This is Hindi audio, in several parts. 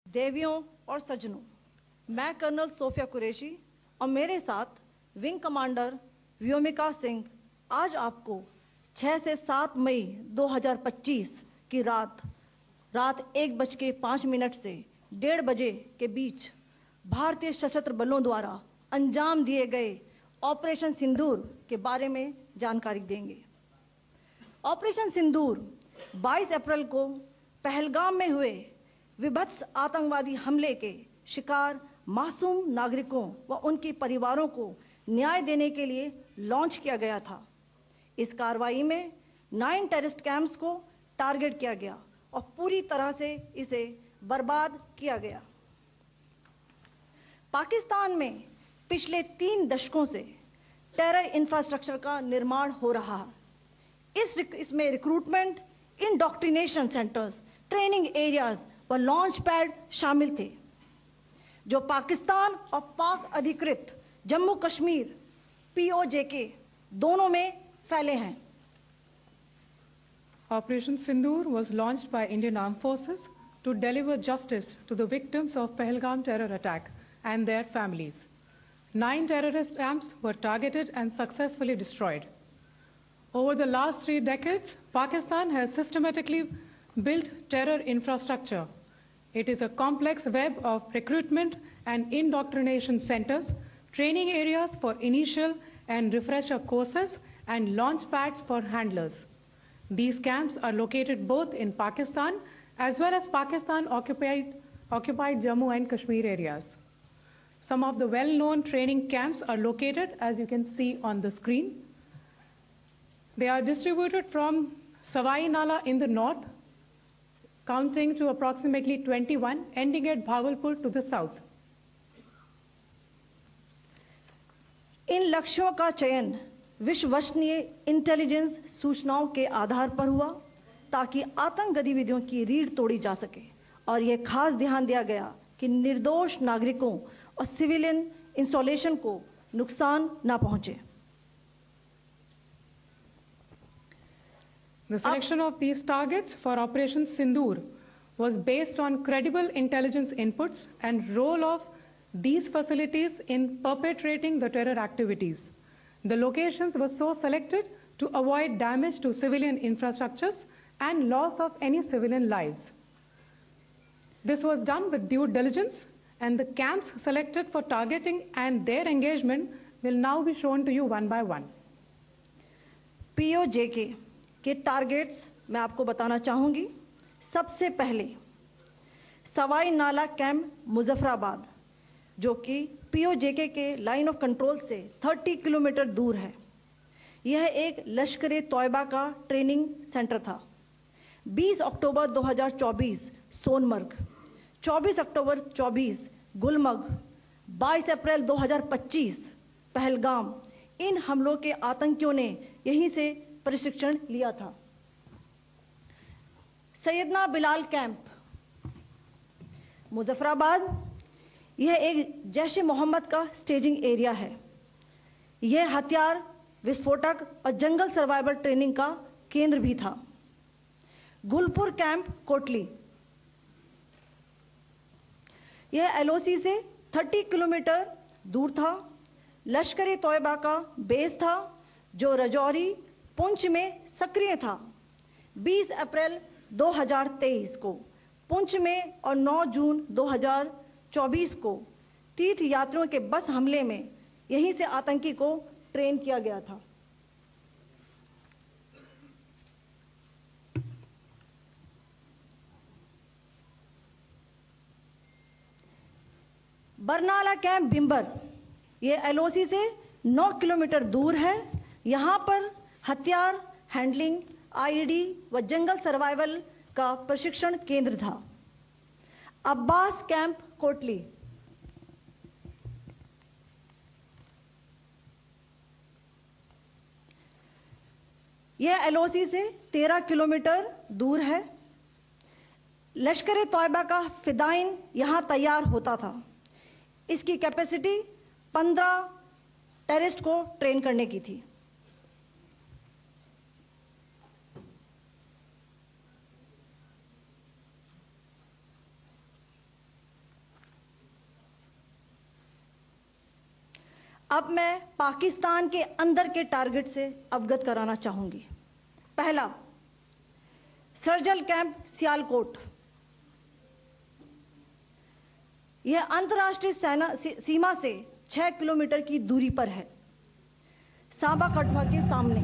देवियों और सज्जनों, मैं कर्नल सोफिया कुरैशी और मेरे साथ विंग कमांडर व्योमिका सिंह आज आपको 6 से 7 मई 2025 की रात 1:05 से 1:30 बजे के बीच भारतीय सशस्त्र बलों द्वारा अंजाम दिए गए ऑपरेशन सिंदूर के बारे में जानकारी देंगे। ऑपरेशन सिंदूर 22 अप्रैल को पहलगाम में हुए विभत्स आतंकवादी हमले के शिकार मासूम नागरिकों व उनके परिवारों को न्याय देने के लिए लॉन्च किया गया था। इस कार्रवाई में 9 टेररिस्ट कैंप्स को टारगेट किया गया और पूरी तरह से इसे बर्बाद किया गया। पाकिस्तान में पिछले 3 दशकों से टेरर इंफ्रास्ट्रक्चर का निर्माण हो रहा है। इसमें recruitment, indoctrination centres, training areas व लॉन्च पैड शामिल थे, जो पाकिस्तान और पाक अधिकृत जम्मू कश्मीर POJK दोनों में फैले हैं। Operation Sindoor was launched by Indian Armed Forces to deliver justice to the victims of Pahalgam terror attack and their families. 9 terrorist camps were targeted and successfully destroyed. Over the last 3 decades, Pakistan has systematically built terror infrastructure. It is a complex web of recruitment and indoctrination centers, training areas for initial and refresher courses, and launch pads for handlers. These camps are located both in Pakistan as well as Pakistan-occupied Jammu and Kashmir areas. Some of the well-known training camps are located, as you can see on the screen. They are distributed from Savai Nala in the north, counting to approximately 21, ending at Bhagalpur to the south. इन लक्ष्यों का चयन विश्वसनीय इंटेलिजेंस सूचनाओं के आधार पर हुआ ताकि आतंक गतिविधियों की रीढ़ तोड़ी जा सके, और यह खास ध्यान दिया गया कि निर्दोष नागरिकों और सिविलियन इंस्टॉलेशन को नुकसान न पहुंचे। The selection of these targets for Operation Sindoor was based on credible intelligence inputs and role of these facilities in perpetrating the terror activities. The locations were so selected to avoid damage to civilian infrastructures and loss of any civilian lives. This was done with due diligence, and the camps selected for targeting and their engagement will now be shown to you one by one. POJK के टारगेट्स मैं आपको बताना चाहूंगी। सबसे पहले सवाई नाला कैंप मुजफ्फराबाद, जो कि POJK के लाइन ऑफ कंट्रोल से 30 किलोमीटर दूर है। यह एक लश्कर-ए-तौयबा का ट्रेनिंग सेंटर था। 20 अक्टूबर 2024 सोनमर्ग, 24 अक्टूबर 24 गुलमर्ग, 22 अप्रैल 2025 पहलगाम, इन हमलों के आतंकियों ने यहीं से प्रशिक्षण लिया था। सैयदना बिलाल कैंप मुजफ्फराबाद, यह एक जैश-ए मोहम्मद का स्टेजिंग एरिया है। यह हथियार, विस्फोटक और जंगल सर्वाइवल ट्रेनिंग का केंद्र भी था। गुलपुर कैंप कोटली, यह LOC से 30 किलोमीटर दूर था। लश्कर-ए-तौयबा का बेस था, जो रजौरी पुंछ में सक्रिय था। 20 अप्रैल 2023 को पुंछ में और 9 जून 2024 को तीर्थ यात्रियों के बस हमले में यहीं से आतंकी को ट्रेन किया गया था। बरनाला कैंप बिंबर, यह LOC से 9 किलोमीटर दूर है। यहां पर हथियार, हैंडलिंग, IED व जंगल सर्वाइवल का प्रशिक्षण केंद्र था। अब्बास कैंप कोटली, यह LOC से 13 किलोमीटर दूर है। लश्कर-ए-तौयबा का फिदाइन यहां तैयार होता था। इसकी कैपेसिटी 15 टेररिस्ट को ट्रेन करने की थी। अब मैं पाकिस्तान के अंदर के टारगेट से अवगत कराना चाहूंगी। पहला, सर्जिकल कैंप सियालकोट। यह अंतर्राष्ट्रीय सीमा से 6 किलोमीटर की दूरी पर है, सांबा कठुआ के सामने।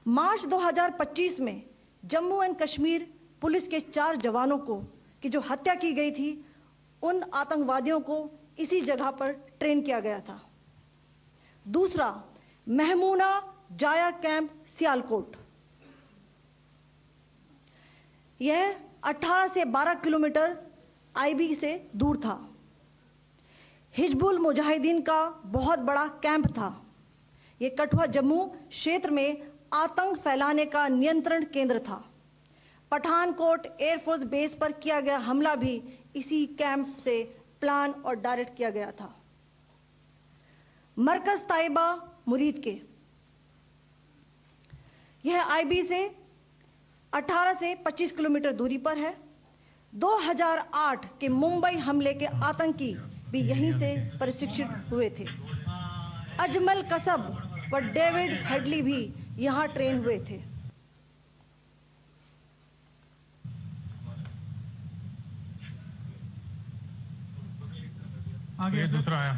मार्च 2025 में जम्मू एंड कश्मीर पुलिस के 4 जवानों की जो हत्या की गई थी, उन आतंकवादियों को इसी जगह पर ट्रेन किया गया था। दूसरा, महमूना जाया कैंप सियालकोट। यह 18 से 12 किलोमीटर आईबी से दूर था। हिजबुल मुजाहिदीन का बहुत बड़ा कैंप था। यह कठुआ जम्मू क्षेत्र में आतंक फैलाने का नियंत्रण केंद्र था। पठानकोट एयरफोर्स बेस पर किया गया हमला भी इसी कैंप से प्लान और डायरेक्ट किया गया था। मरकज ताइबा मुरीद के, यह आईबी से 18 से 25 किलोमीटर दूरी पर है। 2008 के मुंबई हमले के आतंकी भी यहीं से प्रशिक्षित हुए थे। अजमल कसब व डेविड हेडली भी यहां ट्रेन हुए थे। आगे दूसरा आया।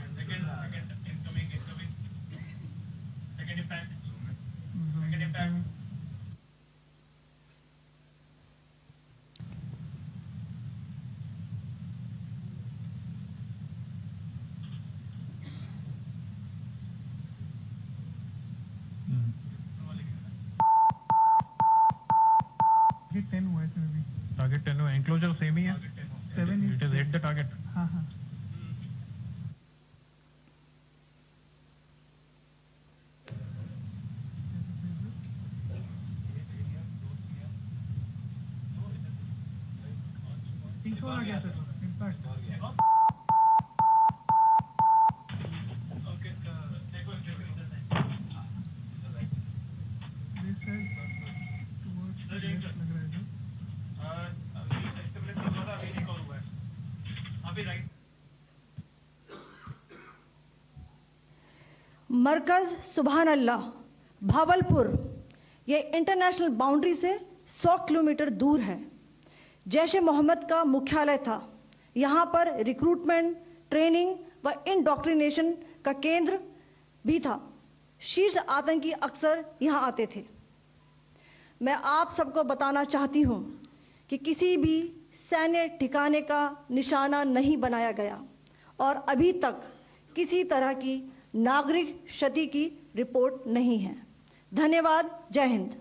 टारगेट 10 हुआ, एंक्लोजर सेम ही है। 7 it is hit the target. हाँ हाँ। आ गया सर, इम्पैक्ट। मरकज सुभान अल्लाह भावलपुर, यह इंटरनेशनल बाउंड्री से 100 किलोमीटर दूर है। जैश ए मोहम्मद का मुख्यालय था। यहां पर रिक्रूटमेंट, ट्रेनिंग व इंडॉक्ट्रिनेशन का केंद्र भी था। शीर्ष आतंकी अक्सर यहां आते थे। मैं आप सबको बताना चाहती हूं कि किसी भी सैन्य ठिकाने का निशाना नहीं बनाया गया और अभी तक किसी तरह की नागरिक क्षति की रिपोर्ट नहीं है। धन्यवाद। जय हिंद।